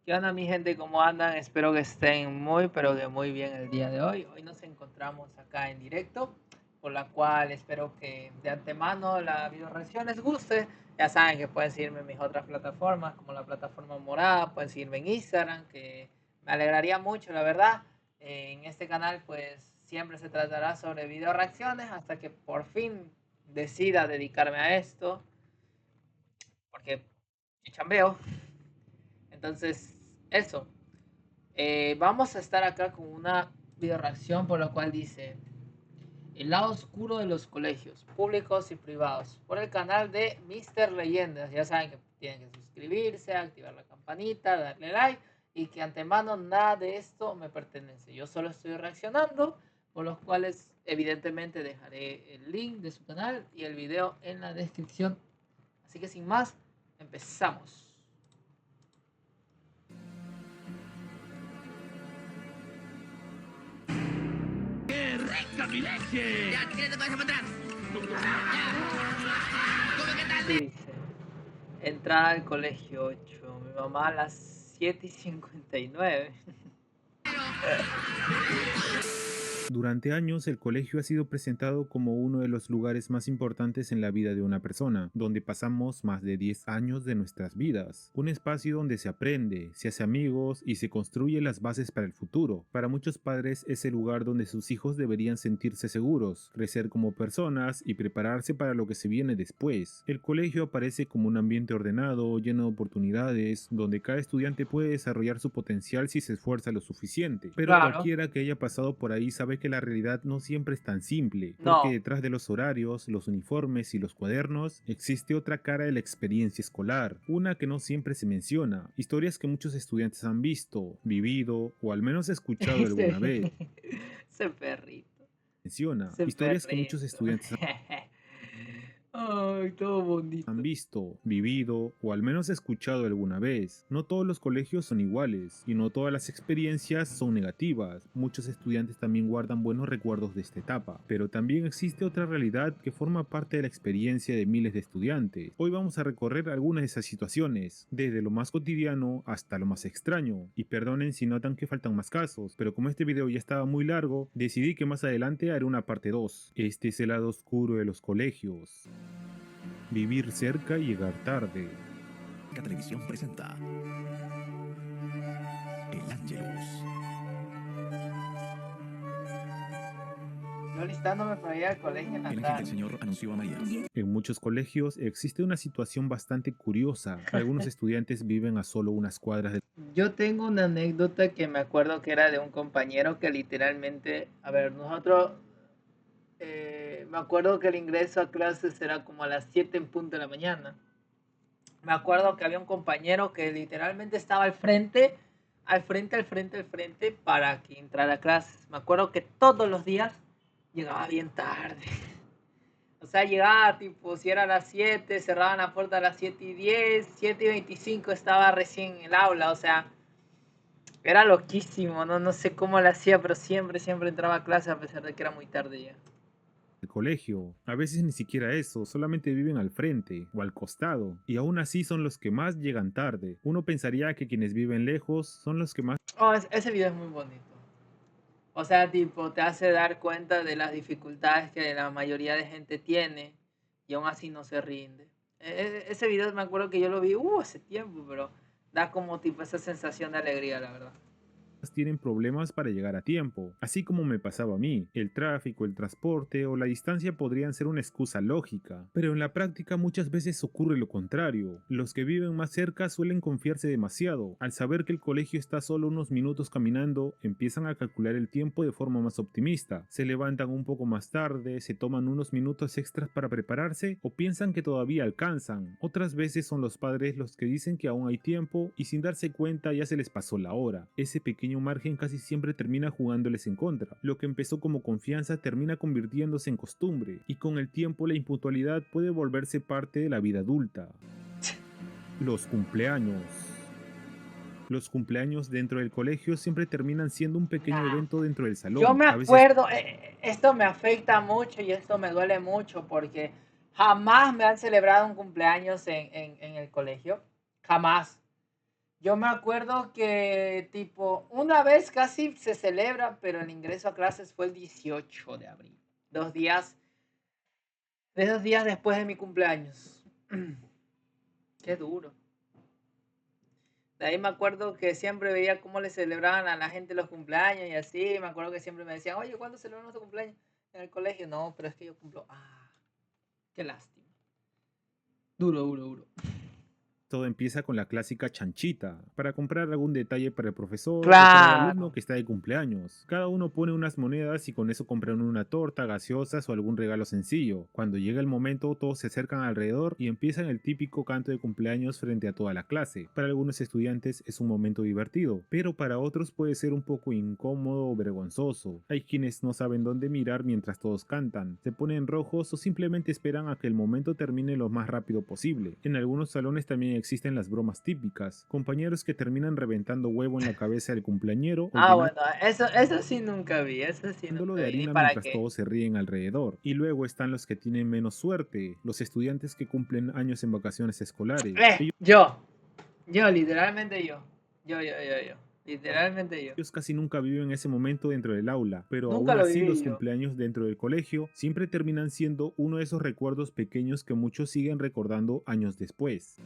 ¿Qué onda mi gente? ¿Cómo andan? Espero que estén muy, pero que muy bien el día de hoy. Hoy nos encontramos acá en directo, por la cual espero que de antemano la video reacción les guste. Ya saben que pueden seguirme en mis otras plataformas, como la plataforma morada, pueden seguirme en Instagram, que me alegraría mucho, la verdad. En este canal pues siempre se tratará sobre video reacciones hasta que por fin decida dedicarme a esto, porque yo chambeo. Entonces, eso. Vamos a estar acá con una video reacción por la cual dice El lado oscuro de los colegios, públicos y privados, por el canal de Mr. Leyendas. Ya saben que tienen que suscribirse, activar la campanita, darle like y que antemano nada de esto me pertenece. Yo solo estoy reaccionando, por los cuales evidentemente dejaré el link de su canal y el video en la descripción. Así que sin más, empezamos. ¡Qué rica mi leche! Ya, ¿qué te pasa para atrás? ¿Cómo que tal? Dice, entrada al colegio 8. Mi mamá a las 7:59. Durante años, el colegio ha sido presentado como uno de los lugares más importantes en la vida de una persona, donde pasamos más de 10 años de nuestras vidas. Un espacio donde se aprende, se hace amigos y se construye las bases para el futuro. Para muchos padres es el lugar donde sus hijos deberían sentirse seguros, crecer como personas y prepararse para lo que se viene después. El colegio aparece como un ambiente ordenado, lleno de oportunidades, donde cada estudiante puede desarrollar su potencial si se esfuerza lo suficiente. Pero Claro. cualquiera que haya pasado por ahí sabe que la realidad no siempre es tan simple, porque No. detrás de los horarios, los uniformes y los cuadernos existe otra cara de la experiencia escolar, una que no siempre se menciona, historias que muchos estudiantes han visto, vivido o al menos escuchado alguna vez. Ese perrito. Menciona, Ese historias que muchos perrito. estudiantes Ay, todo han bonito. visto, vivido o al menos escuchado alguna vez. No todos los colegios son iguales y no todas las experiencias son negativas. Muchos estudiantes también guardan buenos recuerdos de esta etapa, pero también existe otra realidad que forma parte de la experiencia de miles de estudiantes. Hoy vamos a recorrer algunas de esas situaciones, desde lo más cotidiano hasta lo más extraño. Y perdonen si notan que faltan más casos, pero como este video ya estaba muy largo, decidí que más adelante haré una parte 2. Este es el lado oscuro de los colegios. Vivir cerca y llegar tarde. Televisión presenta El Ángelus. Yo listándome para ir al colegio en la El ángel del tarde. Señor anunció a María. En muchos colegios existe una situación bastante curiosa. Algunos estudiantes viven a solo unas cuadras de Yo tengo una anécdota que me acuerdo que era de un compañero que literalmente, a ver, nosotros, me acuerdo que el ingreso a clases era como a las 7 en punto de la mañana. Me acuerdo que había un compañero que literalmente estaba al frente para que entrara a clases. Me acuerdo que todos los días llegaba bien tarde. O sea, llegaba tipo, si era a las 7 cerraban la puerta a las 7:10, 7:25 estaba recién en el aula, o sea, era loquísimo, no, no sé cómo lo hacía, pero siempre entraba a clase a pesar de que era muy tarde ya. del colegio. A veces ni siquiera eso, solamente viven al frente o al costado. Y aún así son los que más llegan tarde. Uno pensaría que quienes viven lejos son los que más Oh, ese video es muy bonito. O sea, tipo, te hace dar cuenta de las dificultades que la mayoría de gente tiene y aún así no se rinde. Ese video me acuerdo que yo lo vi hace tiempo, pero da como tipo esa sensación de alegría, la verdad. tienen problemas para llegar a tiempo, así como me pasaba a mí. El tráfico, el transporte o la distancia podrían ser una excusa lógica, pero en la práctica muchas veces ocurre lo contrario. Los que viven más cerca suelen confiarse demasiado. Al saber que el colegio está solo unos minutos caminando, empiezan a calcular el tiempo de forma más optimista. Se levantan un poco más tarde, se toman unos minutos extras para prepararse o piensan que todavía alcanzan. Otras veces son los padres los que dicen que aún hay tiempo y sin darse cuenta ya se les pasó la hora. Ese pequeño margen casi siempre termina jugándoles en contra. Lo que empezó como confianza termina convirtiéndose en costumbre y con el tiempo la impuntualidad puede volverse parte de la vida adulta. Los cumpleaños. Los cumpleaños dentro del colegio siempre terminan siendo un pequeño Nah. evento dentro del Yo salón. me A veces acuerdo, esto me afecta mucho y esto me duele mucho porque jamás me han celebrado un cumpleaños en el colegio. Jamás. Yo me acuerdo que tipo, una vez casi se celebra, pero el ingreso a clases fue el 18 de abril. 2 días, de 2 días después de mi cumpleaños. Qué duro. De ahí me acuerdo que siempre veía cómo le celebraban a la gente los cumpleaños y así. Me acuerdo que siempre me decían, oye, ¿cuándo celebramos tu cumpleaños? En el colegio. No, pero es que yo cumplo. Ah, qué lástima. Duro, duro, duro. Todo empieza con la clásica chanchita, para comprar algún detalle para el profesor o para el alumno Claro. que está de cumpleaños. Cada uno pone unas monedas y con eso compran una torta, gaseosas o algún regalo sencillo. Cuando llega el momento, todos se acercan alrededor y empiezan el típico canto de cumpleaños frente a toda la clase. Para algunos estudiantes es un momento divertido, pero para otros puede ser un poco incómodo o vergonzoso. Hay quienes no saben dónde mirar mientras todos cantan, se ponen rojos o simplemente esperan a que el momento termine lo más rápido posible. En algunos salones también existen las bromas típicas, compañeros que terminan reventando huevo en la cabeza del cumpleañero o Ah, bueno, eso sí nunca vi, eso sí llenándolo nunca de vi, ni harina para mientras qué. todos se ríen alrededor. Y luego están los que tienen menos suerte, los estudiantes que cumplen años en vacaciones escolares. Literalmente yo. Yo. Literalmente yo. Ellos casi nunca viven ese momento dentro del aula, pero Nunca aún lo así viví los yo. cumpleaños dentro del colegio siempre terminan siendo uno de esos recuerdos pequeños que muchos siguen recordando años después.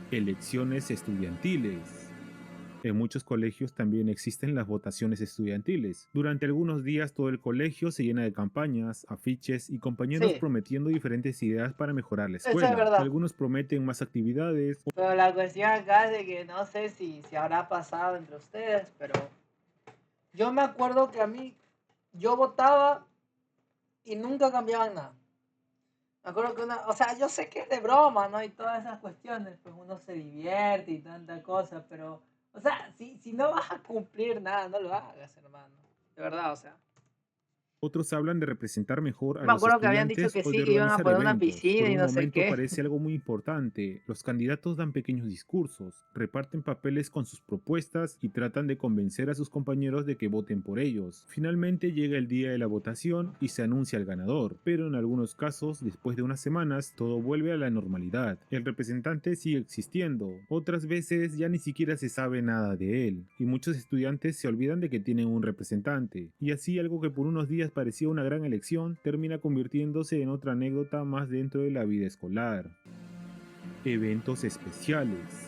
Elecciones estudiantiles. En muchos colegios también existen las votaciones estudiantiles. Durante algunos días todo el colegio se llena de campañas, afiches y compañeros Sí, prometiendo diferentes ideas para mejorar la eso es escuela. verdad. Algunos prometen más actividades, Pero la cuestión acá es de que no sé si habrá pasado entre ustedes, pero yo me acuerdo que a mí, yo votaba y nunca cambiaban nada. Me acuerdo que o sea, yo sé que es de broma, ¿no? Y todas esas cuestiones, pues uno se divierte y tanta cosa, pero, o sea, si no vas a cumplir nada, no lo hagas, hermano. De verdad, o sea. otros hablan de representar mejor a Me los acuerdo que habían dicho estudiantes que o sí, de que iban a organizar poner una eventos. Por piscina y un no sé momento qué. parece algo muy importante. Los candidatos dan pequeños discursos, reparten papeles con sus propuestas y tratan de convencer a sus compañeros de que voten por ellos. Finalmente llega el día de la votación y se anuncia el ganador, pero en algunos casos, después de unas semanas, todo vuelve a la normalidad. El representante sigue existiendo, otras veces ya ni siquiera se sabe nada de él, y muchos estudiantes se olvidan de que tienen un representante, y así algo que por unos días parecía una gran elección termina convirtiéndose en otra anécdota más dentro de la vida escolar. Eventos especiales.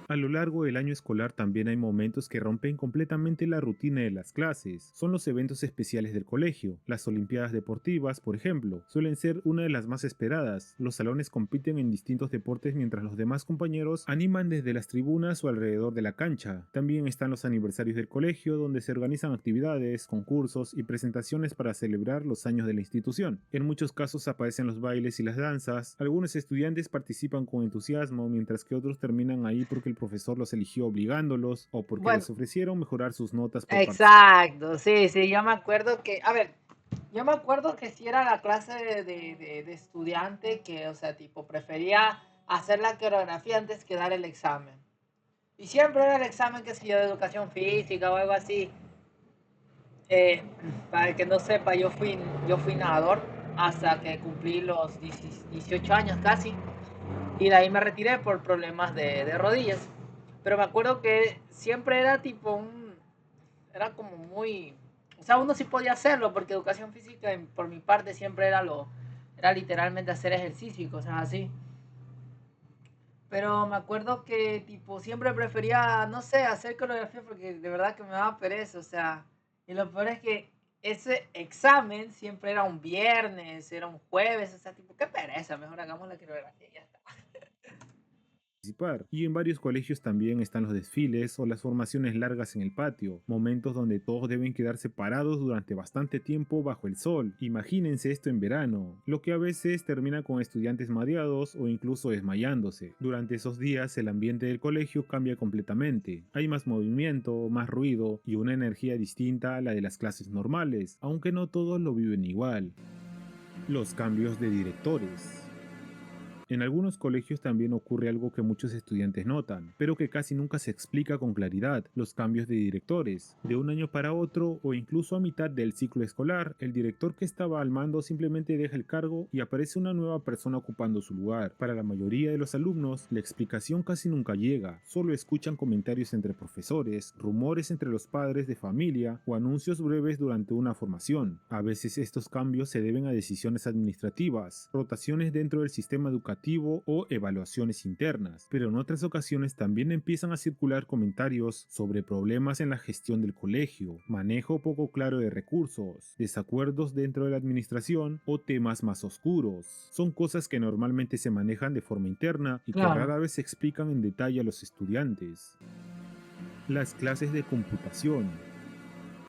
A lo largo del año escolar también hay momentos que rompen completamente la rutina de las clases. Son los eventos especiales del colegio. Las olimpiadas deportivas, por ejemplo, suelen ser una de las más esperadas. Los salones compiten en distintos deportes mientras los demás compañeros animan desde las tribunas o alrededor de la cancha. También están los aniversarios del colegio, donde se organizan actividades, concursos y presentaciones para celebrar los años de la institución. En muchos casos aparecen los bailes y las danzas. Algunos estudiantes participan con entusiasmo, mientras que otros terminan ahí porque el profesor los eligió obligándolos o porque Bueno, les ofrecieron mejorar sus notas por participar. exacto, sí, yo me acuerdo que, a ver, yo me acuerdo que si era la clase de estudiante que, o sea, tipo, prefería hacer la coreografía antes que dar el examen. Y siempre era el examen, que sé yo, de educación física o algo así. Eh, para el que no sepa, yo fui nadador hasta que cumplí los 18 años casi. Y de ahí me retiré por problemas de rodillas. Pero me acuerdo que siempre era tipo era como muy, o sea, uno sí podía hacerlo porque educación física por mi parte siempre era literalmente hacer ejercicio y cosas así. Pero me acuerdo que tipo siempre prefería, no sé, hacer coreografía porque de verdad que me daba pereza, o sea, y lo peor es que ese examen siempre era un viernes, era un jueves, o sea, tipo, qué pereza, mejor hagamos la coreografía y ya está. Y en varios colegios también están los desfiles o las formaciones largas en el patio, momentos donde todos deben quedarse parados durante bastante tiempo bajo el sol. Imagínense esto en verano, lo que a veces termina con estudiantes mareados o incluso desmayándose. Durante esos días el ambiente del colegio cambia completamente. Hay más movimiento, más ruido y una energía distinta a la de las clases normales, aunque no todos lo viven igual. Los cambios de directores. En algunos colegios también ocurre algo que muchos estudiantes notan, pero que casi nunca se explica con claridad: los cambios de directores. De un año para otro, o incluso a mitad del ciclo escolar, el director que estaba al mando simplemente deja el cargo y aparece una nueva persona ocupando su lugar. Para la mayoría de los alumnos, la explicación casi nunca llega, solo escuchan comentarios entre profesores, rumores entre los padres de familia o anuncios breves durante una formación. A veces estos cambios se deben a decisiones administrativas, rotaciones dentro del sistema educativo o evaluaciones internas, pero en otras ocasiones también empiezan a circular comentarios sobre problemas en la gestión del colegio, manejo poco claro de recursos, desacuerdos dentro de la administración o temas más oscuros. Son cosas que normalmente se manejan de forma interna y que Claro. rara vez se explican en detalle a los estudiantes. Las clases de computación.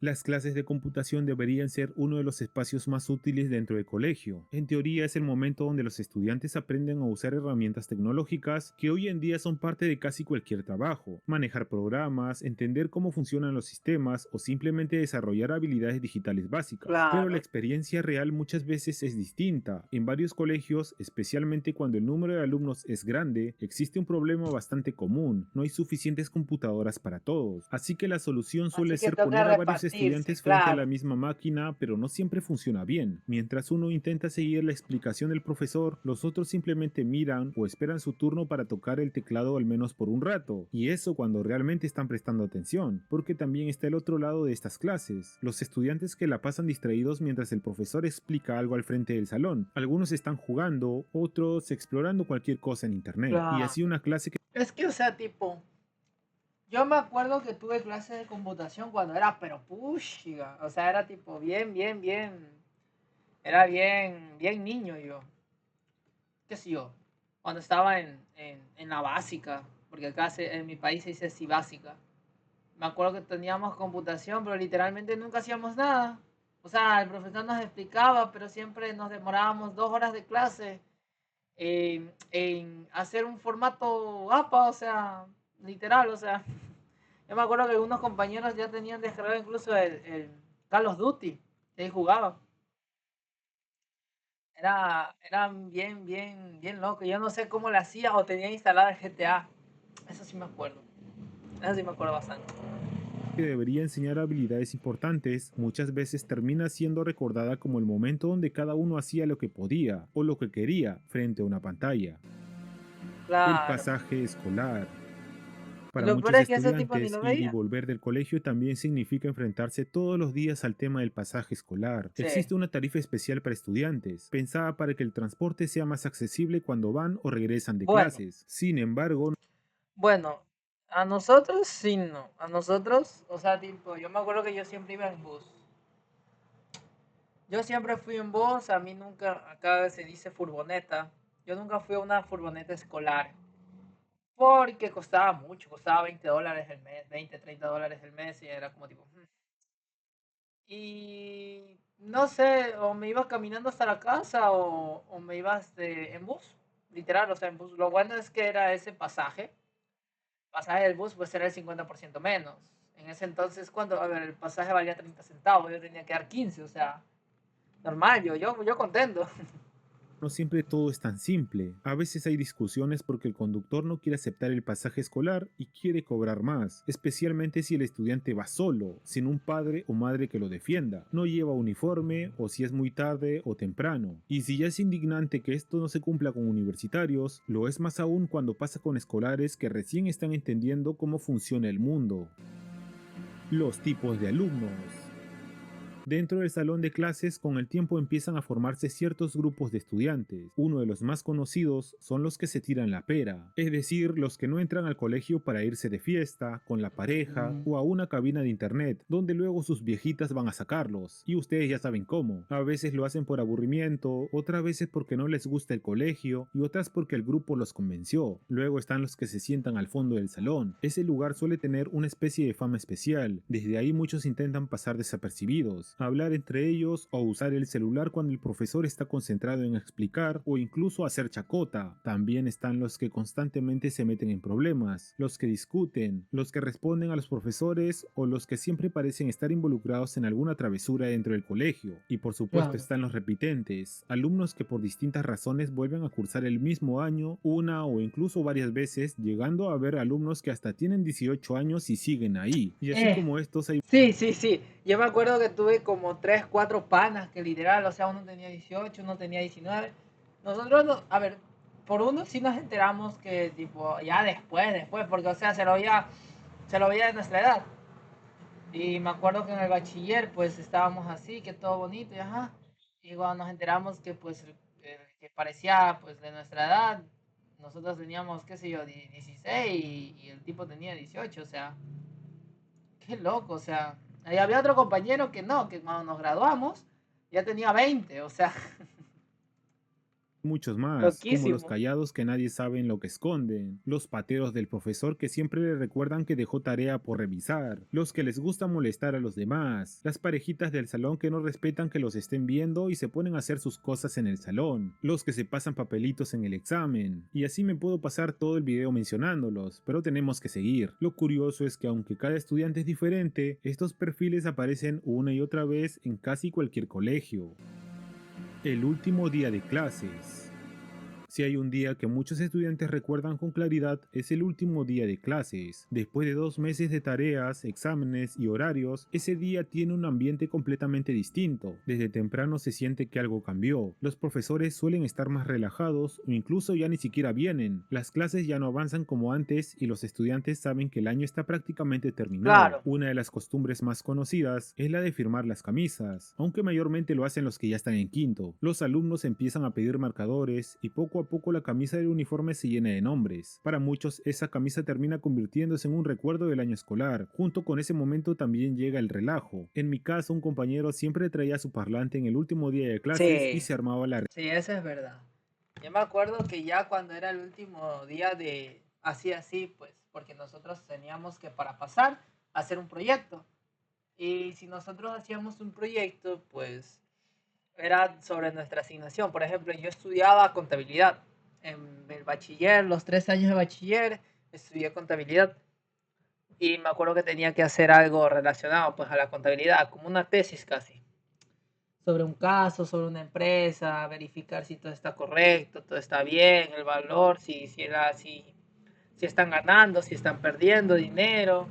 Las clases de computación deberían ser uno de los espacios más útiles dentro del colegio. En teoría es el momento donde los estudiantes aprenden a usar herramientas tecnológicas que hoy en día son parte de casi cualquier trabajo, manejar programas, entender cómo funcionan los sistemas o simplemente desarrollar habilidades digitales básicas. Pero la Claro. experiencia real muchas veces es distinta. En varios colegios, especialmente cuando el número de alumnos es grande, existe un problema bastante común: no hay suficientes computadoras para todos. Así que la solución suele Así que ser toca poner a varios repartirse, estudiantes frente a la claro. misma máquina, pero no siempre funciona bien. Mientras uno intenta seguir la explicación del profesor, los otros simplemente miran o esperan su turno para tocar el teclado al menos por un rato. Y eso cuando realmente están prestando atención, porque también está el otro lado de estas clases: los estudiantes que la pasan distraídos mientras el profesor explica algo al frente del salón. Algunos están jugando, otros explorando cualquier cosa en internet. Y Claro. así una clase que Es que, o sea, tipo, yo me acuerdo que tuve clases de computación cuando era, pero pushiga. O sea, era tipo era bien niño yo. ¿Qué sé yo? Cuando estaba en la básica, porque acá en mi país se dice así básica. Me acuerdo que teníamos computación, pero literalmente nunca hacíamos nada. O sea, el profesor nos explicaba, pero siempre nos demorábamos 2 horas de clase en hacer un formato APA, o sea, literal, o sea. Yo me acuerdo que algunos compañeros ya tenían descargado incluso el Call of Duty, y ahí jugaban. Era bien loco. Yo no sé cómo lo hacía o tenía instalado el GTA. Eso sí me acuerdo. Eso sí me acuerdo bastante. debería enseñar habilidades importantes, muchas veces termina siendo recordada como el momento donde cada uno hacía lo que podía o lo que quería frente a una pantalla. El Claro. pasaje escolar. Y Para lo peor muchos es que ese tipo ni estudiantes, lo ir y veía. volver del colegio también significa enfrentarse todos los días al tema del pasaje escolar. Sí. Existe una tarifa especial para estudiantes, pensada para que el transporte sea más accesible cuando van o regresan de Bueno, clases. Sin embargo, bueno, a nosotros sí no. A nosotros, o sea, tipo, yo me acuerdo que yo siempre iba en bus. Yo siempre fui en bus, a mí nunca, acá se dice furgoneta. Yo nunca fui a una furgoneta escolar. Porque costaba mucho, costaba $20 el mes, 20, $30 el mes y era como tipo. Y no sé, o me iba caminando hasta la casa o me iba en bus, literal, o sea, en bus. Lo bueno es que era ese pasaje del bus pues era el 50% menos. En ese entonces, cuando, a ver, el pasaje valía 30 centavos, yo tenía que dar 15, o sea, normal, yo contento. no siempre todo es tan simple. A veces hay discusiones porque el conductor no quiere aceptar el pasaje escolar y quiere cobrar más, especialmente si el estudiante va solo, sin un padre o madre que lo defienda, no lleva uniforme o si es muy tarde o temprano. Y si ya es indignante que esto no se cumpla con universitarios, lo es más aún cuando pasa con escolares que recién están entendiendo cómo funciona el mundo. Los tipos de alumnos. Dentro del salón de clases, con el tiempo empiezan a formarse ciertos grupos de estudiantes. Uno de los más conocidos son los que se tiran la pera, es decir, los que no entran al colegio para irse de fiesta, con la pareja o a una cabina de internet, donde luego sus viejitas van a sacarlos. Y ustedes ya saben cómo. A veces lo hacen por aburrimiento, otras veces porque no les gusta el colegio y otras porque el grupo los convenció. Luego están los que se sientan al fondo del salón. Ese lugar suele tener una especie de fama especial. Desde ahí muchos intentan pasar desapercibidos. hablar entre ellos o usar el celular cuando el profesor está concentrado en explicar o incluso hacer chacota. También están los que constantemente se meten en problemas, los que discuten, los que responden a los profesores o los que siempre parecen estar involucrados en alguna travesura dentro del colegio. Y por supuesto Claro. están los repitentes, alumnos que por distintas razones vuelven a cursar el mismo año una o incluso varias veces, llegando a haber alumnos que hasta tienen 18 años y siguen ahí. Y así como estos hay Sí, sí, sí. Yo me acuerdo que tuve como 3, 4 panas que literal, o sea, uno tenía 18, uno tenía 19. Nosotros, a ver, por uno sí nos enteramos que, tipo, ya después, porque, o sea, se lo veía de nuestra edad. Y me acuerdo que en el bachiller, pues, estábamos así, que todo bonito, y ajá. Y cuando nos enteramos que, pues, que parecía, pues, de nuestra edad, nosotros teníamos, qué sé yo, 16 y el tipo tenía 18, o sea, qué loco, o sea, ahí había otro compañero que no, que cuando nos graduamos ya tenía 20, o sea, muchos más, como los loquísimo. callados que nadie sabe en lo que esconden, los pateros del profesor que siempre le recuerdan que dejó tarea por revisar, los que les gusta molestar a los demás, las parejitas del salón que no respetan que los estén viendo y se ponen a hacer sus cosas en el salón, los que se pasan papelitos en el examen, y así me puedo pasar todo el video mencionándolos, pero tenemos que seguir. Lo curioso es que aunque cada estudiante es diferente, estos perfiles aparecen una y otra vez en casi cualquier colegio. El último día de clases. Si hay un día que muchos estudiantes recuerdan con claridad, es el último día de clases. Después de 2 meses de tareas, exámenes y horarios, ese día tiene un ambiente completamente distinto. Desde temprano se siente que algo cambió. Los profesores suelen estar más relajados o incluso ya ni siquiera vienen. Las clases ya no avanzan como antes y los estudiantes saben que el año está prácticamente terminado. Claro. Una de las costumbres más conocidas es la de firmar las camisas, aunque mayormente lo hacen los que ya están en quinto. Los alumnos empiezan a pedir marcadores y poco a poco la camisa del uniforme se llena de nombres. Para muchos esa camisa termina convirtiéndose en un recuerdo del año escolar. Junto con ese momento también llega el relajo. En mi caso un compañero siempre traía su parlante en el último día de clases y Sí, se armaba la sí, eso es verdad. Yo me acuerdo que ya cuando era el último día de así, pues, porque nosotros teníamos que para pasar hacer un proyecto. Y si nosotros hacíamos un proyecto, pues era sobre nuestra asignación. Por ejemplo, yo estudiaba contabilidad. En el bachiller, los 3 años de bachiller, estudié contabilidad. Y me acuerdo que tenía que hacer algo relacionado pues a la contabilidad, como una tesis casi. Sobre un caso, sobre una empresa, verificar si todo está correcto, todo está bien, el valor, si están ganando, si están perdiendo dinero.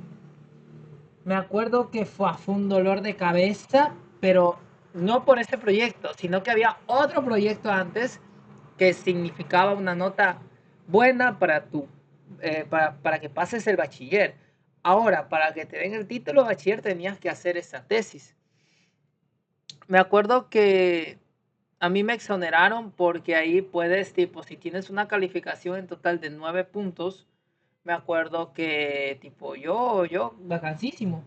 Me acuerdo que fue un dolor de cabeza, pero no por ese proyecto, sino que había otro proyecto antes que significaba una nota buena para que pases el bachiller. Ahora, para que te den el título de bachiller tenías que hacer esa tesis. Me acuerdo que a mí me exoneraron porque ahí puedes, tipo, si tienes una calificación en total de 9 puntos, me acuerdo que, tipo, vacancísimo.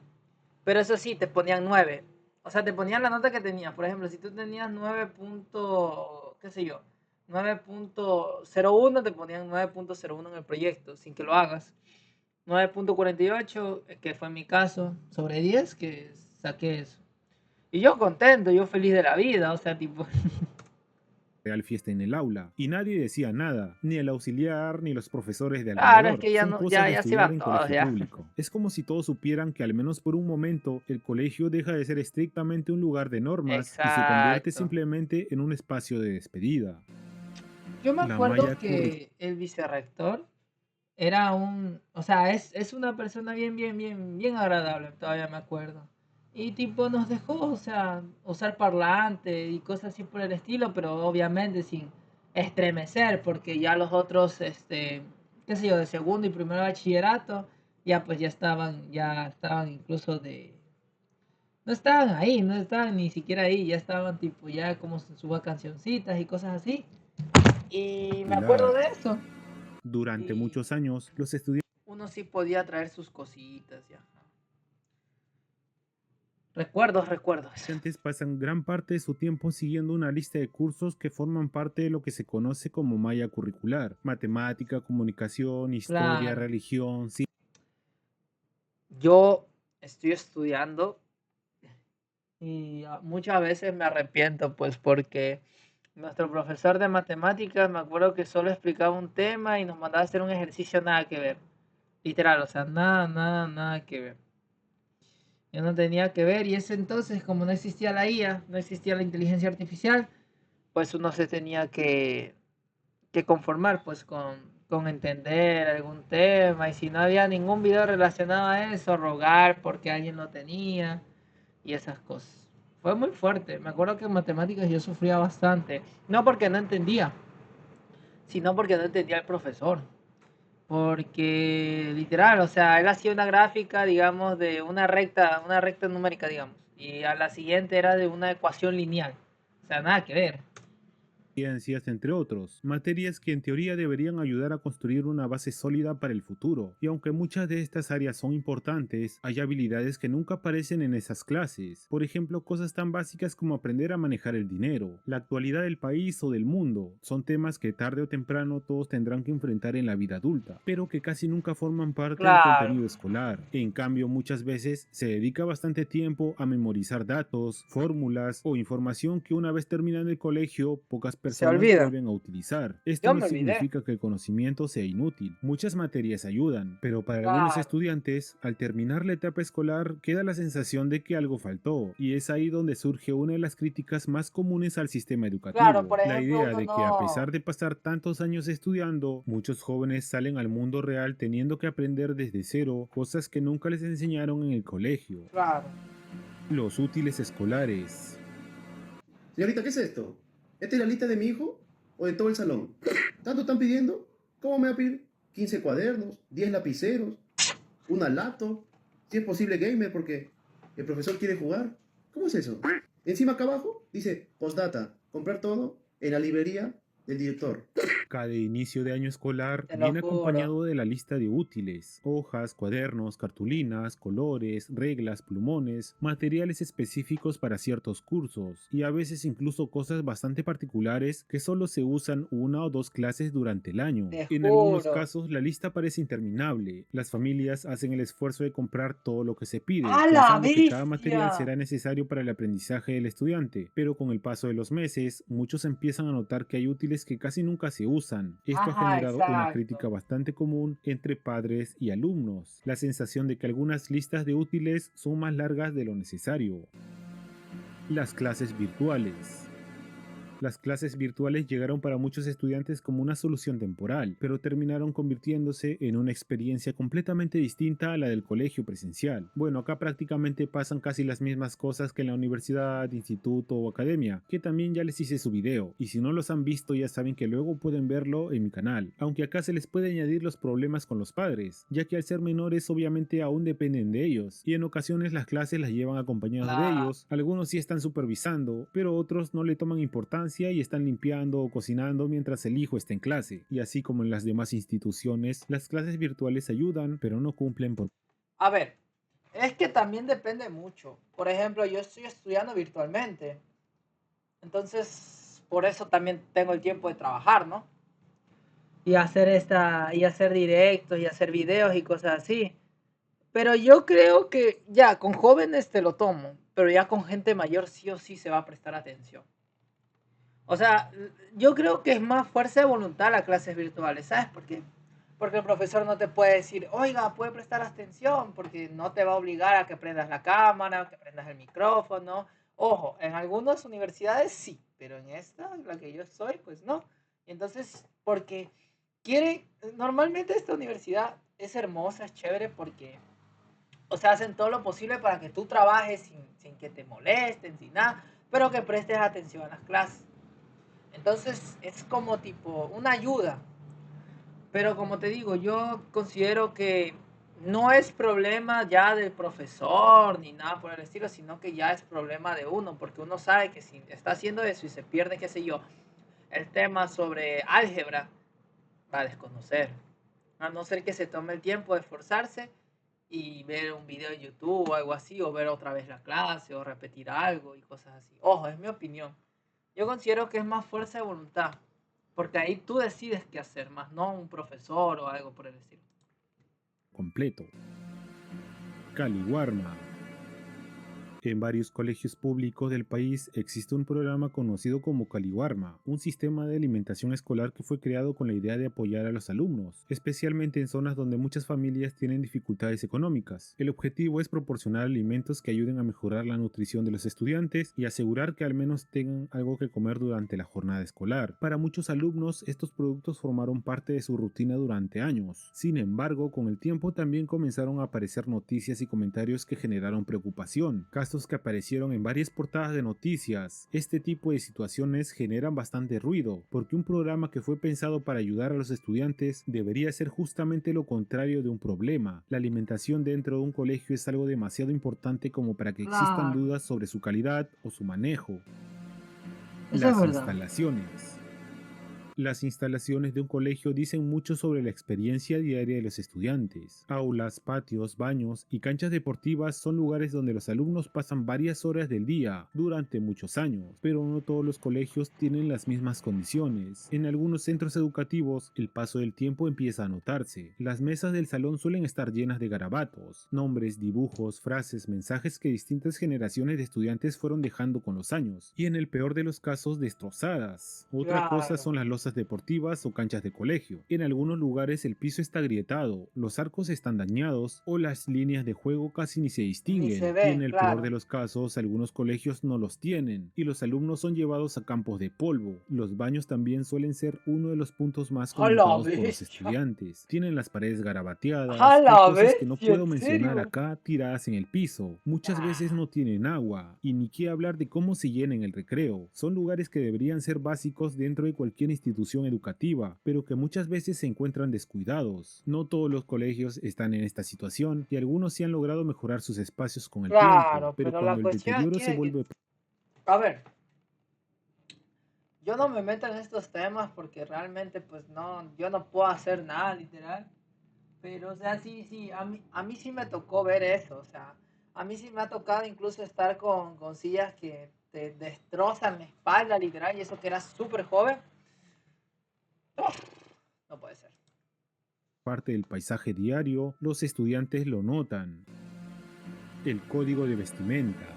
Pero eso sí, te ponían 9. O sea, te ponían la nota que tenías. Por ejemplo, si tú tenías 9 qué sé yo, 9.01, te ponían 9.01 en el proyecto, sin que lo hagas. 9.48, que fue mi caso, sobre 10, que saqué eso. Y yo contento, yo feliz de la vida, o sea, tipo... real fiesta en el aula, y nadie decía nada, ni el auxiliar ni los profesores de Claro, es alrededor. que ya Son no, cosas de ya se estudiar iban en todos, colegio ya. público. Es como si todos supieran que al menos por un momento el colegio deja de ser estrictamente un lugar de normas y se convierte Exacto. simplemente en un espacio de despedida. Yo me La acuerdo malla curricular. que el vicerrector era o sea, es una persona bien, bien, bien, bien agradable, todavía me acuerdo. Y tipo nos dejó, o sea, usar parlante y cosas así por el estilo, pero obviamente sin estremecer, porque ya los otros, qué sé yo, de segundo y primero bachillerato, ya pues ya estaban incluso no estaban ahí, no estaban ni siquiera ahí, ya estaban tipo ya como sus cancioncitas y cosas así. Y me acuerdo de eso. Durante Y muchos años, los estudiantes uno sí podía traer sus cositas ya. Recuerdos, recuerdos. pasan gran parte de su tiempo siguiendo una lista de cursos que forman parte de lo que se conoce como malla curricular: matemática, comunicación, historia, Claro. religión, Yo estoy estudiando Y muchas veces me arrepiento, pues porque nuestro profesor de matemáticas, me acuerdo que solo explicaba un tema y nos mandaba a hacer un ejercicio nada que ver. Literal, o sea, nada, nada, nada que ver. Yo no tenía que ver y ese entonces, como no existía la IA, no existía la inteligencia artificial, pues uno se tenía que conformar pues con entender algún tema y si no había ningún video relacionado a eso, rogar porque alguien lo tenía y esas cosas. Fue muy fuerte. Me acuerdo que en matemáticas yo sufría bastante. No porque no entendía, sino porque no entendía al profesor. Porque literal, o sea, él hacía una gráfica, digamos, de una recta numérica, digamos. Y a la siguiente era de una ecuación lineal. O sea, nada que ver. Ciencias, entre otros, materias que en teoría deberían ayudar a construir una base sólida para el futuro. Y aunque muchas de estas áreas son importantes, hay habilidades que nunca aparecen en esas clases. Por ejemplo, cosas tan básicas como aprender a manejar el dinero, la actualidad del país o del mundo. Son temas que tarde o temprano todos tendrán que enfrentar en la vida adulta, pero que casi nunca forman parte del Claro, contenido escolar. En cambio, muchas veces se dedica bastante tiempo a memorizar datos, fórmulas o información que una vez terminan el colegio, pocas se personas olvida. vuelven a utilizar. Esto Yo no me olvidé. significa que el conocimiento sea inútil. Muchas materias ayudan, pero para algunos Claro, estudiantes, al terminar la etapa escolar, queda la sensación de que algo faltó, y es ahí donde surge una de las críticas más comunes al sistema claro, educativo, por la ejemplo, idea uno de que a no. pesar de pasar tantos años estudiando, muchos jóvenes salen al mundo real teniendo que aprender desde cero cosas que nunca les enseñaron en el colegio. Claro. Los útiles escolares. Señorita, ¿qué es esto? ¿Esta es la lista de mi hijo o de todo el salón? ¿Tanto están pidiendo? ¿Cómo me va a pedir 15 cuadernos, 10 lapiceros, una laptop? Si es posible gamer porque el profesor quiere jugar. ¿Cómo es eso? Encima acá abajo dice postdata, comprar todo en la librería del director. Cada inicio de año escolar Te lo viene juro. acompañado de la lista de útiles, hojas, cuadernos, cartulinas, colores, reglas, plumones, materiales específicos para ciertos cursos y a veces incluso cosas bastante particulares que solo se usan una o dos clases durante el año. Te En algunos juro. casos la lista parece interminable. Las familias hacen el esfuerzo de comprar todo lo que se pide, ¡A la pensando que cada material bestia! será necesario para el aprendizaje del estudiante, pero con el paso de los meses, muchos empiezan a notar que hay útiles que casi nunca se usan. Esto ha Ajá, generado una exacto. crítica bastante común entre padres y alumnos, la sensación de que algunas listas de útiles son más largas de lo necesario. Las clases virtuales. Las clases virtuales llegaron para muchos estudiantes como una solución temporal, pero terminaron convirtiéndose en una experiencia completamente distinta a la del colegio presencial. Bueno, acá prácticamente pasan casi las mismas cosas que en la universidad, instituto o academia, que también ya les hice su video, y si no los han visto ya saben que luego pueden verlo en mi canal, aunque acá se les puede añadir los problemas con los padres, ya que al ser menores obviamente aún dependen de ellos, y en ocasiones las clases las llevan acompañados de La... ellos, algunos sí están supervisando, pero otros no le toman importancia y están limpiando o cocinando mientras el hijo está en clase. Y así como en las demás instituciones, las clases virtuales ayudan, pero no cumplen por... A ver, es que también depende mucho. Por ejemplo, yo estoy estudiando virtualmente. Entonces, por eso también tengo el tiempo de trabajar, ¿no? Y hacer directos y hacer videos y cosas así. Pero yo creo que ya con jóvenes te lo tomo, pero ya con gente mayor sí o sí se va a prestar atención. O sea, yo creo que es más fuerza de voluntad las clases virtuales, ¿sabes por qué? Porque el profesor no te puede decir, oiga, puede prestar atención, porque no te va a obligar a que prendas la cámara, que prendas el micrófono. Ojo, en algunas universidades sí, pero en esta, la que yo soy, pues no. Entonces, porque quiere, normalmente esta universidad es hermosa, es chévere, porque, o sea, hacen todo lo posible para que tú trabajes sin que te molesten, sin nada, pero que prestes atención a las clases. Entonces es como tipo una ayuda. Pero como te digo, yo considero que no es problema ya del profesor ni nada por el estilo, sino que ya es problema de uno, porque uno sabe que si está haciendo eso y se pierde, qué sé yo, el tema sobre álgebra, va a desconocer. A no ser que se tome el tiempo de esforzarse y ver un video de YouTube o algo así, o ver otra vez la clase, o repetir algo y cosas así. Ojo, es mi opinión. Yo considero que es más fuerza de voluntad, porque ahí tú decides qué hacer, más no un profesor o algo por el estilo. completo. Caliwarma. En varios colegios públicos del país existe un programa conocido como Caliwarma, un sistema de alimentación escolar que fue creado con la idea de apoyar a los alumnos, especialmente en zonas donde muchas familias tienen dificultades económicas. El objetivo es proporcionar alimentos que ayuden a mejorar la nutrición de los estudiantes y asegurar que al menos tengan algo que comer durante la jornada escolar. Para muchos alumnos, estos productos formaron parte de su rutina durante años. Sin embargo, con el tiempo también comenzaron a aparecer noticias y comentarios que generaron preocupación, casos que aparecieron en varias portadas de noticias. Este tipo de situaciones generan bastante ruido, porque un programa que fue pensado para ayudar a los estudiantes debería ser justamente lo contrario de un problema. La alimentación dentro de un colegio es algo demasiado importante como para que existan Claro, dudas sobre su calidad o su manejo. eso es Las verdad. instalaciones. Las instalaciones de un colegio dicen mucho sobre la experiencia diaria de los estudiantes. Aulas, patios, baños y canchas deportivas son lugares donde los alumnos pasan varias horas del día durante muchos años, pero no todos los colegios tienen las mismas condiciones. En algunos centros educativos, el paso del tiempo empieza a notarse. Las mesas del salón suelen estar llenas de garabatos, nombres, dibujos, frases, mensajes que distintas generaciones de estudiantes fueron dejando con los años, y en el peor de los casos destrozadas. Otra cosa Claro. son las losas deportivas o canchas de colegio. En algunos lugares el piso está agrietado, los arcos están dañados o las líneas de juego casi ni se Ni se distinguen, y en ven, el peor de claro. los casos algunos colegios no los tienen y los alumnos son llevados a campos de polvo. Los baños también suelen ser uno de los puntos más A la comentados por los bestia. estudiantes. Tienen las paredes A garabateadas, hay la cosas que no bestia, puedo ¿en mencionar serio? acá tiradas en el piso. Muchas veces Ah, no tienen agua y ni qué hablar de cómo se llena en el recreo. Son lugares que deberían ser básicos dentro de cualquier institución educativa, pero que muchas veces se encuentran descuidados. No todos los colegios están en esta situación y algunos sí han logrado mejorar sus espacios con el tiempo, claro, pero pero la cuando el cuestión deterioro aquí se es que, vuelve... a ver, yo no me meto en estos temas porque realmente pues no, yo no puedo hacer nada literal, pero o sea, sí, sí, a mí sí me tocó ver eso, o sea, a mí sí me ha tocado incluso estar con sillas que te destrozan la espalda literal y eso que era súper joven, no puede ser. parte del paisaje diario, los estudiantes lo notan. El código de vestimenta.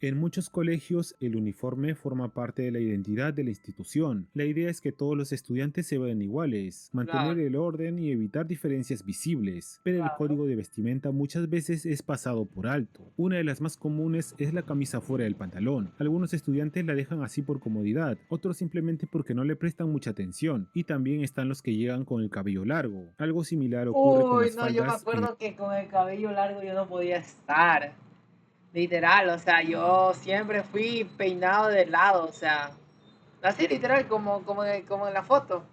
En muchos colegios, el uniforme forma parte de la identidad de la institución. La idea es que todos los estudiantes se vean iguales, mantener Claro, el orden y evitar diferencias visibles, pero el claro. código de vestimenta muchas veces es pasado por alto. Una de las más comunes es la camisa fuera del pantalón. Algunos estudiantes la dejan así por comodidad, otros simplemente porque no le prestan mucha atención, y también están los que llegan con el cabello largo. Algo similar ocurre con Uy, las no, yo me faldas en acuerdo que con el cabello largo yo no podía estar. Literal, o sea, yo siempre fui peinado de lado, o sea, así literal como en la foto.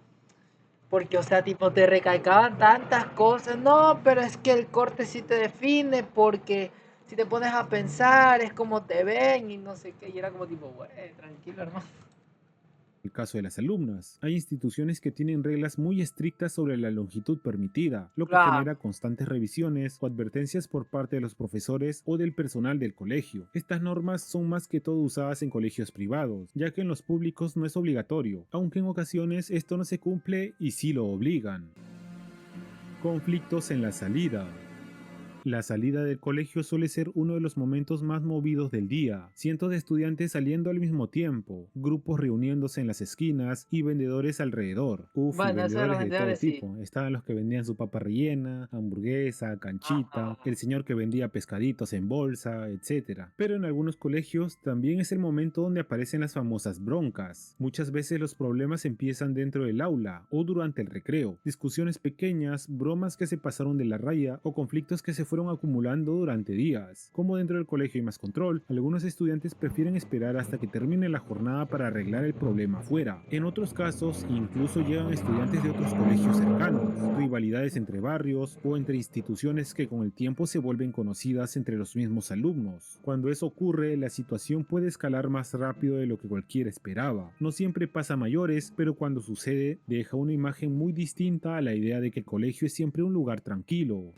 Porque, o sea, tipo, te recalcaban tantas cosas. No, pero es que el corte sí te define, porque si te pones a pensar es como te ven y no sé qué. Y era como tipo, güey, tranquilo, hermano. el caso de las alumnas. Hay instituciones que tienen reglas muy estrictas sobre la longitud permitida, lo que Claro. genera constantes revisiones o advertencias por parte de los profesores o del personal del colegio. Estas normas son más que todo usadas en colegios privados, ya que en los públicos no es obligatorio, aunque en ocasiones esto no se cumple y sí lo obligan. Conflictos en la salida. La salida del colegio suele ser uno de los momentos más movidos del día. Cientos de estudiantes saliendo al mismo tiempo, grupos reuniéndose en las esquinas y vendedores alrededor. Uf, y Bueno, eso de los vendedores de todo vendedores sí. tipo. Estaban los que vendían su papa rellena, hamburguesa, Ajá. canchita, el señor que vendía pescaditos en bolsa, etc. Pero en algunos colegios también es el momento donde aparecen las famosas broncas. Muchas veces los problemas empiezan dentro del aula o durante el recreo. Discusiones pequeñas, bromas que se pasaron de la raya o conflictos que se fueron acumulando durante días. Como dentro del colegio hay más control, algunos estudiantes prefieren esperar hasta que termine la jornada para arreglar el problema afuera. En otros casos, incluso llegan estudiantes de otros colegios cercanos, rivalidades entre barrios o entre instituciones que con el tiempo se vuelven conocidas entre los mismos alumnos. Cuando eso ocurre, la situación puede escalar más rápido de lo que cualquiera esperaba. No siempre pasa a mayores, pero cuando sucede, deja una imagen muy distinta a la idea de que el colegio es siempre un lugar tranquilo.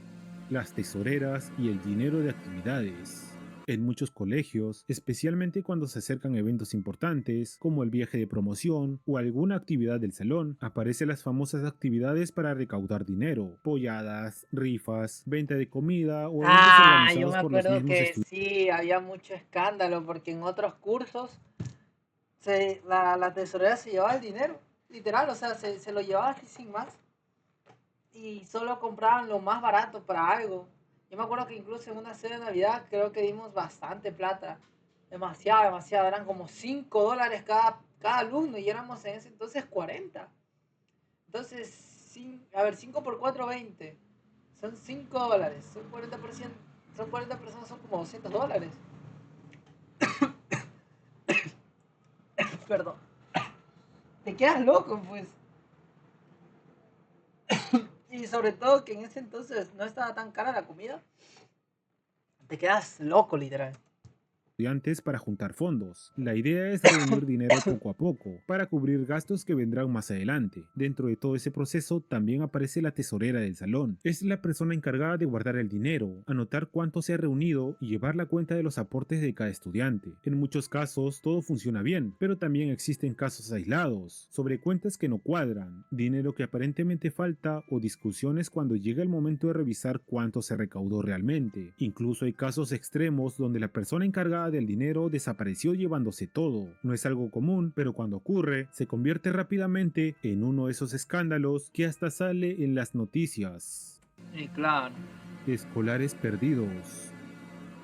Las tesoreras y el dinero de actividades. En muchos colegios, especialmente cuando se acercan eventos importantes, como el viaje de promoción o alguna actividad del salón, aparecen las famosas actividades para recaudar dinero, polladas, rifas, venta de comida o eventos Ah, yo organizados me por los acuerdo mismos que estudiantes. sí, había mucho escándalo porque en otros cursos la tesorera se llevaba el dinero, literal, o sea, se lo llevaba así sin más y solo compraban lo más barato para algo. Yo me acuerdo que incluso en una cena de Navidad creo que dimos bastante plata, demasiado, demasiado, eran como $5 cada alumno y éramos en ese entonces 40. Entonces, a ver, 5 por 4, 20. Son $5. Son 40%. Son 40 personas, son como $200. Perdón. Te quedas loco, pues. Y sobre todo que en ese entonces no estaba tan cara la comida. Te quedas loco, literal. Para juntar fondos. La idea es reunir dinero poco a poco para cubrir gastos que vendrán más adelante. Dentro de todo ese proceso también aparece la tesorera del salón. Es la persona encargada de guardar el dinero, anotar cuánto se ha reunido y llevar la cuenta de los aportes de cada estudiante. En muchos casos todo funciona bien, pero también existen casos aislados, sobre cuentas que no cuadran, dinero que aparentemente falta o discusiones cuando llega el momento de revisar cuánto se recaudó realmente. Incluso hay casos extremos donde la persona encargada del dinero desapareció llevándose todo. No es algo común, pero cuando ocurre, se convierte rápidamente en uno de esos escándalos que hasta sale en las noticias. Y claro. Escolares perdidos.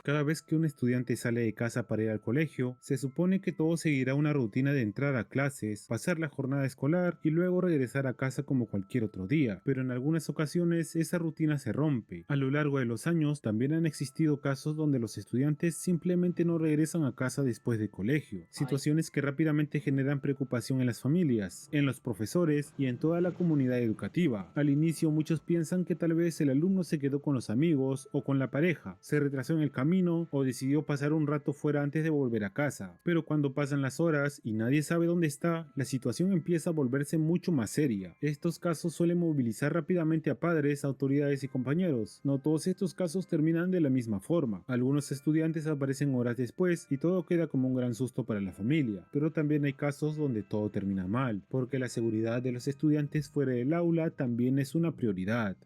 Cada vez que un estudiante sale de casa para ir al colegio, se supone que todo seguirá una rutina de entrar a clases, pasar la jornada escolar y luego regresar a casa como cualquier otro día, pero en algunas ocasiones esa rutina se rompe. A lo largo de los años también han existido casos donde los estudiantes simplemente no regresan a casa después de colegio, situaciones que rápidamente generan preocupación en las familias, en los profesores y en toda la comunidad educativa. Al inicio muchos piensan que tal vez el alumno se quedó con los amigos o con la pareja, se retrasó en el camino o decidió pasar un rato fuera antes de volver a casa. Pero cuando pasan las horas y nadie sabe dónde está, la situación empieza a volverse mucho más seria. Estos casos suelen movilizar rápidamente a padres, autoridades y compañeros. No todos estos casos terminan de la misma forma. Algunos estudiantes aparecen horas después y todo queda como un gran susto para la familia. Pero también hay casos donde todo termina mal, porque la seguridad de los estudiantes fuera del aula también es una prioridad.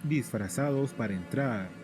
Disfrazados para entrar.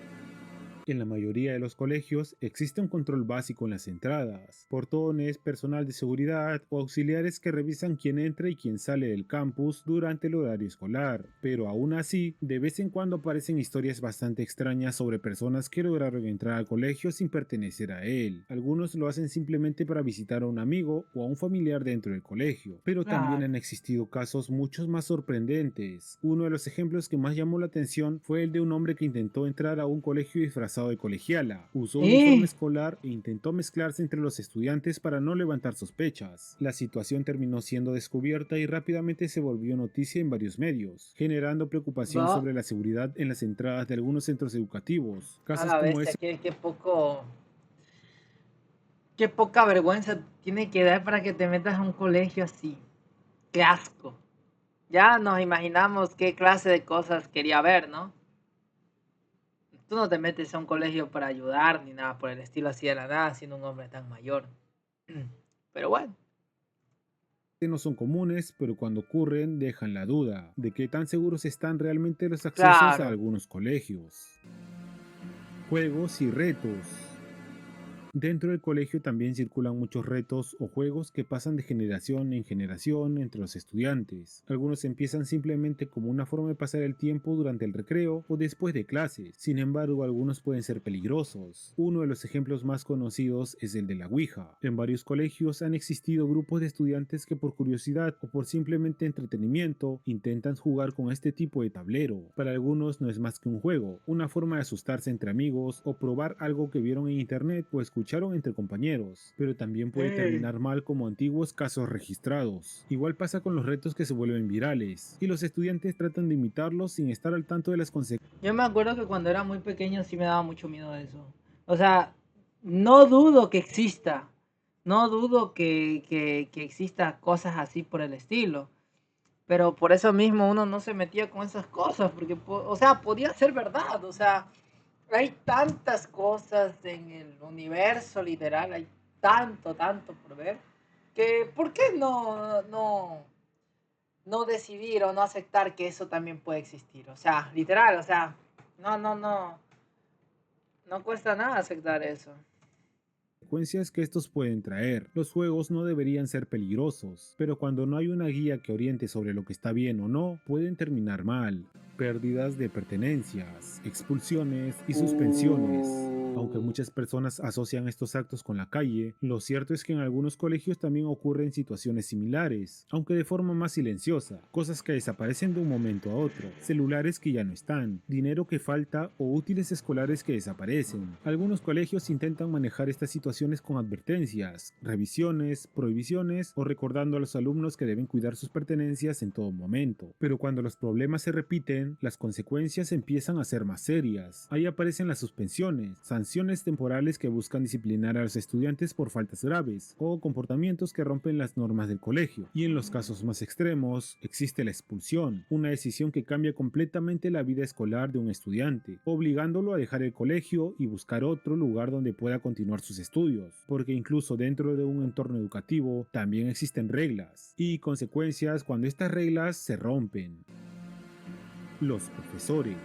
En la mayoría de los colegios existe un control básico en las entradas, portones, personal de seguridad o auxiliares que revisan quién entra y quién sale del campus durante el horario escolar, pero aún así, de vez en cuando aparecen historias bastante extrañas sobre personas que lograron entrar al colegio sin pertenecer a él. Algunos lo hacen simplemente para visitar a un amigo o a un familiar dentro del colegio, pero también han existido casos muchos más sorprendentes. Uno de los ejemplos que más llamó la atención fue el de un hombre que intentó entrar a un colegio disfrazado de colegiala, usó un uniforme escolar e intentó mezclarse entre los estudiantes para no levantar sospechas. La situación terminó siendo descubierta y rápidamente se volvió noticia en varios medios, generando preocupación sobre la seguridad en las entradas de algunos centros educativos. A Casos la como bestia, ese qué poca vergüenza tiene que dar para que te metas a un colegio así. Qué asco. Ya nos imaginamos qué clase de cosas quería ver, ¿no? Tú no te metes a un colegio para ayudar ni nada por el estilo así de la nada, siendo un hombre tan mayor. Pero bueno. no son comunes, pero cuando ocurren dejan la duda de qué tan seguros están realmente los accesos a algunos colegios. Juegos y retos. Dentro del colegio también circulan muchos retos o juegos que pasan de generación en generación entre los estudiantes. Algunos empiezan simplemente como una forma de pasar el tiempo durante el recreo o después de clases. Sin embargo, algunos pueden ser peligrosos. Uno de los ejemplos más conocidos es el de la Ouija. En varios colegios han existido grupos de estudiantes que por curiosidad o por simplemente entretenimiento intentan jugar con este tipo de tablero. Para algunos no es más que un juego, una forma de asustarse entre amigos o probar algo que vieron en internet o escucharon entre compañeros, pero también puede terminar mal como antiguos casos registrados. Igual pasa con los retos que se vuelven virales, y los estudiantes tratan de imitarlos sin estar al tanto de las consecuencias. Yo me acuerdo que cuando era muy pequeño sí me daba mucho miedo de eso. O sea, no dudo que exista, no dudo que exista cosas así por el estilo, pero por eso mismo uno no se metía con esas cosas, porque, o sea, podía ser verdad, o sea, Hay tantas cosas en el universo literal, hay tanto, tanto por ver, que ¿por qué no decidir o no aceptar que eso también puede existir? O sea, literal, o sea, no cuesta nada aceptar eso. Consecuencias que estos pueden traer. Los juegos no deberían ser peligrosos, pero cuando no hay una guía que oriente sobre lo que está bien o no, pueden terminar mal. Pérdidas de pertenencias, expulsiones y suspensiones. Aunque muchas personas asocian estos actos con la calle, lo cierto es que en algunos colegios también ocurren situaciones similares, aunque de forma más silenciosa, cosas que desaparecen de un momento a otro, celulares que ya no están, dinero que falta o útiles escolares que desaparecen. Algunos colegios intentan manejar estas situaciones con advertencias, revisiones, prohibiciones o recordando a los alumnos que deben cuidar sus pertenencias en todo momento. Pero cuando los problemas se repiten, las consecuencias empiezan a ser más serias. Ahí aparecen las suspensiones, sanciones temporales que buscan disciplinar a los estudiantes por faltas graves o comportamientos que rompen las normas del colegio. Y en los casos más extremos, existe la expulsión, una decisión que cambia completamente la vida escolar de un estudiante, obligándolo a dejar el colegio y buscar otro lugar donde pueda continuar sus estudios, porque incluso dentro de un entorno educativo también existen reglas y consecuencias cuando estas reglas se rompen. Los profesores.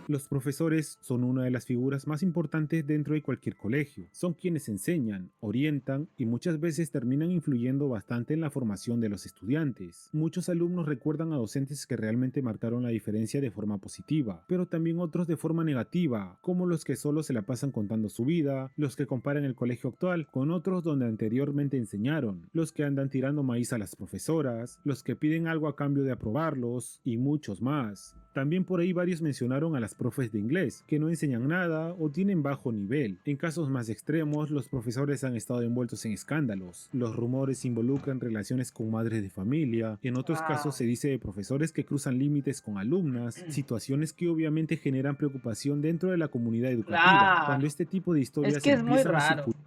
Los profesores son una de las figuras más importantes dentro de cualquier colegio. Son quienes enseñan, orientan y muchas veces terminan influyendo bastante en la formación de los estudiantes. Muchos alumnos recuerdan a docentes que realmente marcaron la diferencia de forma positiva, pero también otros de forma negativa, como los que solo se la pasan contando su vida, los que comparan el colegio actual con otros donde anteriormente enseñaron, los que andan tirando maíz a las profesoras, los que piden algo a cambio de aprobarlos y muchos más. También por ahí varios mencionaron a las profes de inglés, que no enseñan nada o tienen bajo nivel. En casos más extremos, los profesores han estado envueltos en escándalos. Los rumores involucran relaciones con madres de familia. En otros casos se dice de profesores que cruzan límites con alumnas, situaciones que obviamente generan preocupación dentro de la comunidad educativa. Cuando Claro, este tipo de es historias que es muy empiezan a raro. circular,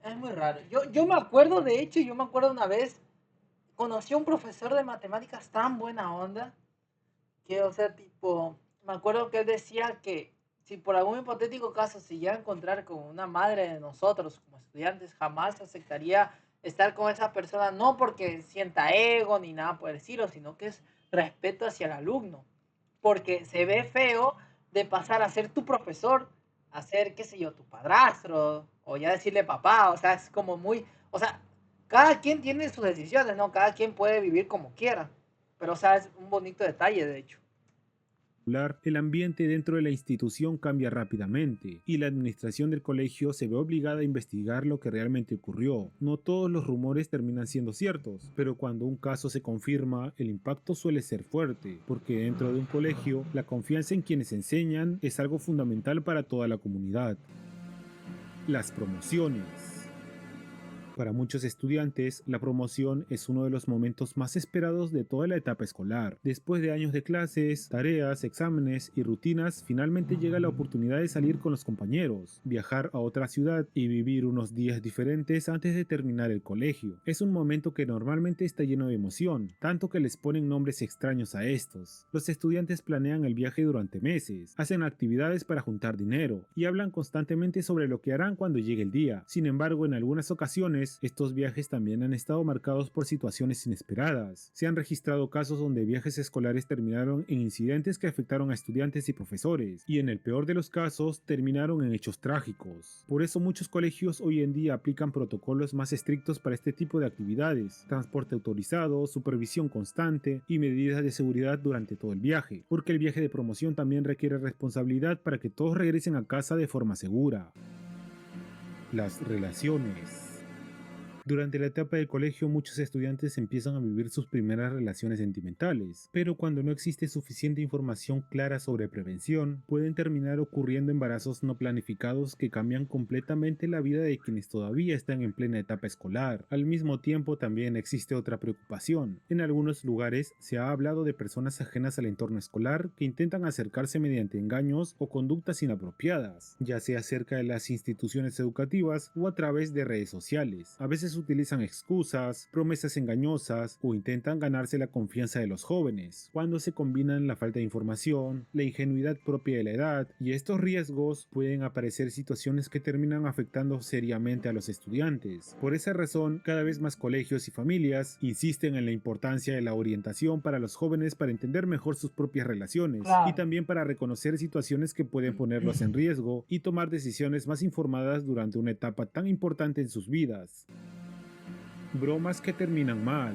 Es muy raro. Yo me acuerdo, de hecho, yo me acuerdo una vez, conocí a un profesor de matemáticas tan buena onda, que, o sea, tipo, me acuerdo que él decía que si por algún hipotético caso se llega a encontrar con una madre de nosotros como estudiantes, jamás aceptaría estar con esa persona, no porque sienta ego ni nada por el estilo, sino que es respeto hacia el alumno. Porque se ve feo de pasar a ser tu profesor, a ser, qué sé yo, tu padrastro, o ya decirle papá, o sea, es como muy, o sea, cada quien tiene sus decisiones, ¿no? Cada quien puede vivir como quiera, pero, o sea, es un bonito detalle, de hecho. el ambiente dentro de la institución cambia rápidamente y la administración del colegio se ve obligada a investigar lo que realmente ocurrió. No todos los rumores terminan siendo ciertos, pero cuando un caso se confirma, el impacto suele ser fuerte, porque dentro de un colegio, la confianza en quienes enseñan es algo fundamental para toda la comunidad. Las promociones. Para muchos estudiantes, la promoción es uno de los momentos más esperados de toda la etapa escolar. Después de años de clases, tareas, exámenes y rutinas, finalmente llega la oportunidad de salir con los compañeros, viajar a otra ciudad y vivir unos días diferentes antes de terminar el colegio. Es un momento que normalmente está lleno de emoción, tanto que les ponen nombres extraños a estos. Los estudiantes planean el viaje durante meses, hacen actividades para juntar dinero y hablan constantemente sobre lo que harán cuando llegue el día. Sin embargo, en algunas ocasiones, estos viajes también han estado marcados por situaciones inesperadas. Se han registrado casos donde viajes escolares terminaron en incidentes que afectaron a estudiantes y profesores, y en el peor de los casos terminaron en hechos trágicos. Por eso muchos colegios hoy en día aplican protocolos más estrictos para este tipo de actividades, transporte autorizado, supervisión constante y medidas de seguridad durante todo el viaje, porque el viaje de promoción también requiere responsabilidad para que todos regresen a casa de forma segura. Las relaciones. Durante la etapa del colegio muchos estudiantes empiezan a vivir sus primeras relaciones sentimentales, pero cuando no existe suficiente información clara sobre prevención, pueden terminar ocurriendo embarazos no planificados que cambian completamente la vida de quienes todavía están en plena etapa escolar. Al mismo tiempo también existe otra preocupación. En algunos lugares se ha hablado de personas ajenas al entorno escolar que intentan acercarse mediante engaños o conductas inapropiadas, ya sea cerca de las instituciones educativas o a través de redes sociales. A veces utilizan excusas, promesas engañosas o intentan ganarse la confianza de los jóvenes, cuando se combinan la falta de información, la ingenuidad propia de la edad y estos riesgos pueden aparecer situaciones que terminan afectando seriamente a los estudiantes. Por esa razón, cada vez más colegios y familias insisten en la importancia de la orientación para los jóvenes para entender mejor sus propias relaciones y también para reconocer situaciones que pueden ponerlos en riesgo y tomar decisiones más informadas durante una etapa tan importante en sus vidas. Bromas que terminan mal.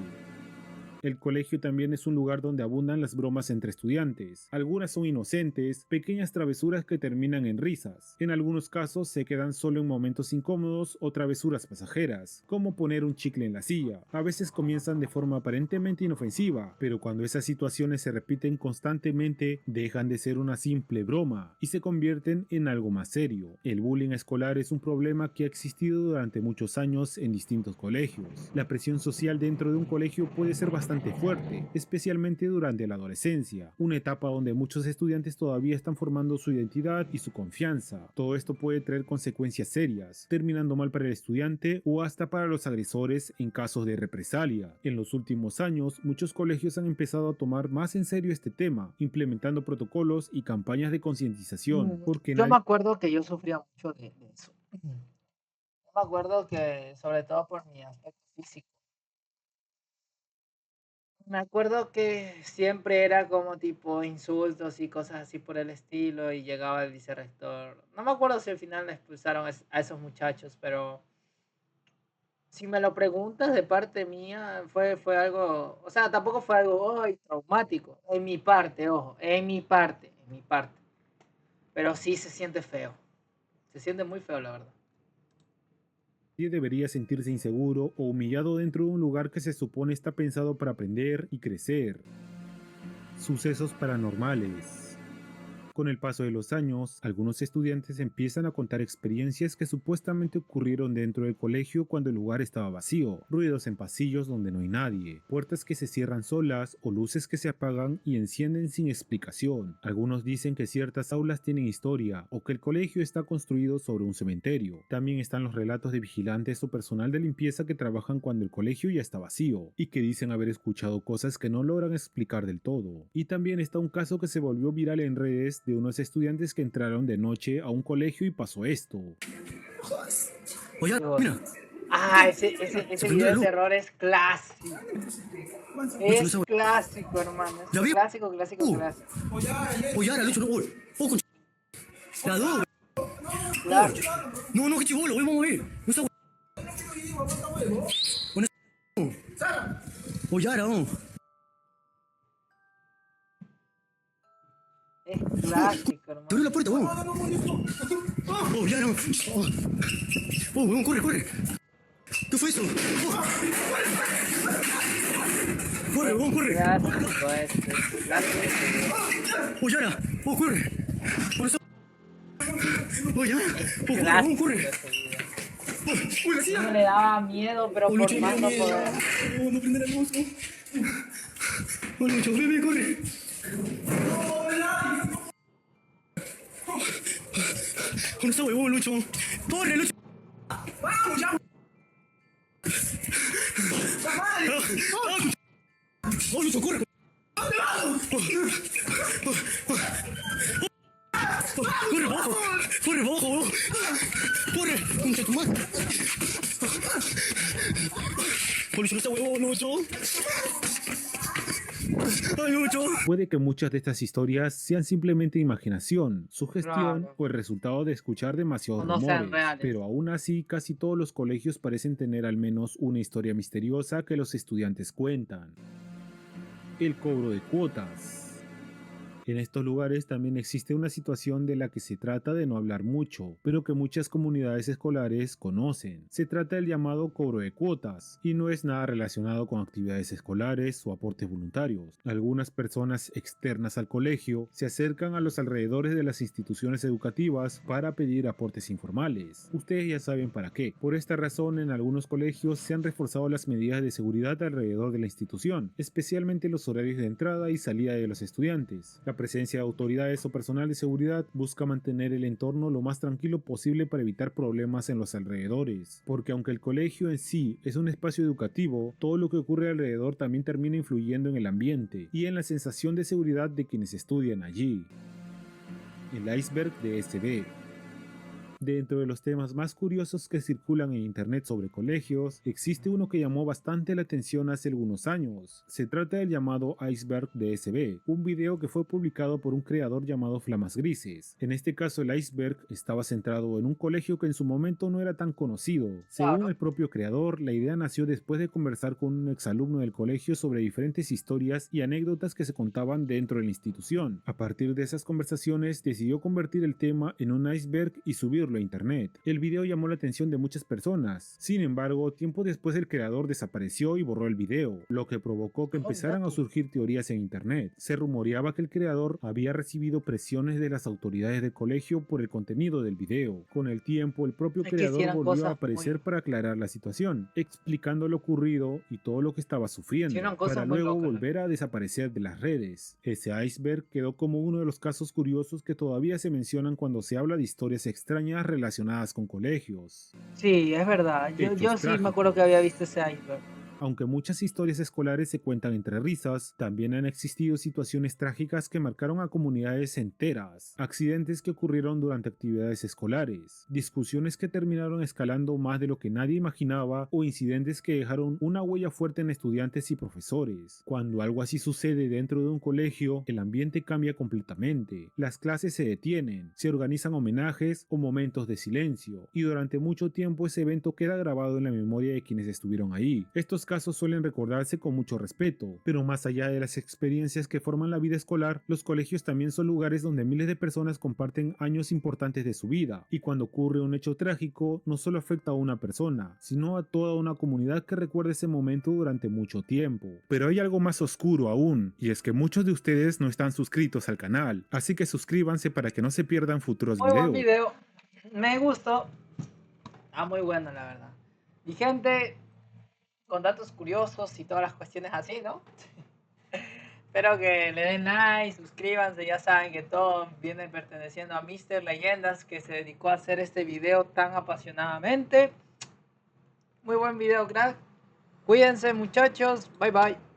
El colegio también es un lugar donde abundan las bromas entre estudiantes. Algunas son inocentes, pequeñas travesuras que terminan en risas. En algunos casos se quedan solo en momentos incómodos o travesuras pasajeras, como poner un chicle en la silla. A veces comienzan de forma aparentemente inofensiva, pero cuando esas situaciones se repiten constantemente, dejan de ser una simple broma y se convierten en algo más serio. El bullying escolar es un problema que ha existido durante muchos años en distintos colegios. La presión social dentro de un colegio puede ser bastante fuerte, especialmente durante la adolescencia, una etapa donde muchos estudiantes todavía están formando su identidad y su confianza. Todo esto puede traer consecuencias serias, terminando mal para el estudiante o hasta para los agresores en casos de represalia. En los últimos años, muchos colegios han empezado a tomar más en serio este tema, implementando protocolos y campañas de concientización, porque Yo me acuerdo que yo sufría mucho de eso. Yo me acuerdo que, sobre todo por mi aspecto físico, me acuerdo que siempre era como tipo insultos y cosas así por el estilo y llegaba el vicerrector. No me acuerdo si al final le expulsaron a esos muchachos, pero si me lo preguntas de parte mía, fue algo, o sea, tampoco fue algo "Ay, traumático". En mi parte, ojo, en mi parte. Pero sí se siente feo. Se siente muy feo, la verdad. nadie debería sentirse inseguro o humillado dentro de un lugar que se supone está pensado para aprender y crecer. Sucesos paranormales. Con el paso de los años, algunos estudiantes empiezan a contar experiencias que supuestamente ocurrieron dentro del colegio cuando el lugar estaba vacío, ruidos en pasillos donde no hay nadie, puertas que se cierran solas o luces que se apagan y encienden sin explicación. Algunos dicen que ciertas aulas tienen historia o que el colegio está construido sobre un cementerio. También están los relatos de vigilantes o personal de limpieza que trabajan cuando el colegio ya está vacío y que dicen haber escuchado cosas que no logran explicar del todo. Y también está un caso que se volvió viral en redes de unos estudiantes que entraron de noche a un colegio y pasó esto. Oye, Qué mira. Ah, ese video de terror es clásico. Es Lucho, clásico, hermano. Es ¿Ya vio? clásico, clásico, clásico. Oye, ahora, Lucho, no, uy. Oh, con la dos. Clásico. No, no, que chivolo, vamos a ver. No está con oye, ahora, vamos. Es clásico, hermano. Abre la puerta, vamos. Oh, ya no. Oh, vamos, corre, corre. ¿Qué fue eso? Oh. Corre, vamos, corre. Clásico clásico. Oye, ahora. Oh, corre. Por eso. Oye, oh, corre, vamos, Clásico corre. ese video. Oh, la silla. No le daba miedo, pero Oh, por Lucho, más no miedo. poder. Oh, no prende la luz. Oh, Lucho, bebé, corre. Con esa huevón, Lucho. Corre, Lucho. Vamos, ya. Oh, Lucho, corre. Corre, bajo. Corre, bajo. Corre, concha tu madre. Oh, Lucho, esa huevón, Lucho. Ay, Lucho. Puede que muchas de estas historias sean simplemente imaginación, sugestión Claro. o el resultado de escuchar demasiados O no sean rumores, reales. pero aún así casi todos los colegios parecen tener al menos una historia misteriosa que los estudiantes cuentan. El cobro de cuotas. En estos lugares también existe una situación de la que se trata de no hablar mucho, pero que muchas comunidades escolares conocen. Se trata del llamado cobro de cuotas, y no es nada relacionado con actividades escolares o aportes voluntarios. Algunas personas externas al colegio se acercan a los alrededores de las instituciones educativas para pedir aportes informales. Ustedes ya saben para qué. Por esta razón, en algunos colegios se han reforzado las medidas de seguridad alrededor de la institución, especialmente los horarios de entrada y salida de los estudiantes. La La presencia de autoridades o personal de seguridad busca mantener el entorno lo más tranquilo posible para evitar problemas en los alrededores, porque aunque el colegio en sí es un espacio educativo, todo lo que ocurre alrededor también termina influyendo en el ambiente y en la sensación de seguridad de quienes estudian allí. El iceberg de SB. Dentro de los temas más curiosos que circulan en internet sobre colegios, existe uno que llamó bastante la atención hace algunos años. Se trata del llamado iceberg de SB, un video que fue publicado por un creador llamado Flamas Grises. En este caso el iceberg estaba centrado en un colegio que en su momento no era tan conocido. Según el propio creador, la idea nació después de conversar con un exalumno del colegio sobre diferentes historias y anécdotas que se contaban dentro de la institución. A partir de esas conversaciones decidió convertir el tema en un iceberg y subirlo a internet. El video llamó la atención de muchas personas. Sin embargo, tiempo después el creador desapareció y borró el video, lo que provocó que empezaran a surgir teorías en internet. Se rumoreaba que el creador había recibido presiones de las autoridades del colegio por el contenido del video. Con el tiempo, el propio creador volvió a aparecer para aclarar la situación, explicando lo ocurrido y todo lo que estaba sufriendo, para luego volver a desaparecer de las redes. Ese iceberg quedó como uno de los casos curiosos que todavía se mencionan cuando se habla de historias extrañas relacionadas con colegios. Sí, es verdad. Yo sí me acuerdo que había visto ese iceberg. Aunque muchas historias escolares se cuentan entre risas, también han existido situaciones trágicas que marcaron a comunidades enteras, accidentes que ocurrieron durante actividades escolares, discusiones que terminaron escalando más de lo que nadie imaginaba o incidentes que dejaron una huella fuerte en estudiantes y profesores. Cuando algo así sucede dentro de un colegio, el ambiente cambia completamente, las clases se detienen, se organizan homenajes o momentos de silencio, y durante mucho tiempo ese evento queda grabado en la memoria de quienes estuvieron ahí. Estos casos suelen recordarse con mucho respeto, pero más allá de las experiencias que forman la vida escolar, los colegios también son lugares donde miles de personas comparten años importantes de su vida, y cuando ocurre un hecho trágico, no solo afecta a una persona, sino a toda una comunidad que recuerda ese momento durante mucho tiempo. Pero hay algo más oscuro aún, y es que muchos de ustedes no están suscritos al canal, así que suscríbanse para que no se pierdan futuros Muy buen videos. video, me gustó, muy bueno la verdad. Y gente con datos curiosos y todas las cuestiones así, ¿no? Espero que le den like, suscríbanse, ya saben que todo viene perteneciendo a Mr. Leyendas, que se dedicó a hacer este video tan apasionadamente. Muy buen video, crack. Cuídense muchachos, bye bye.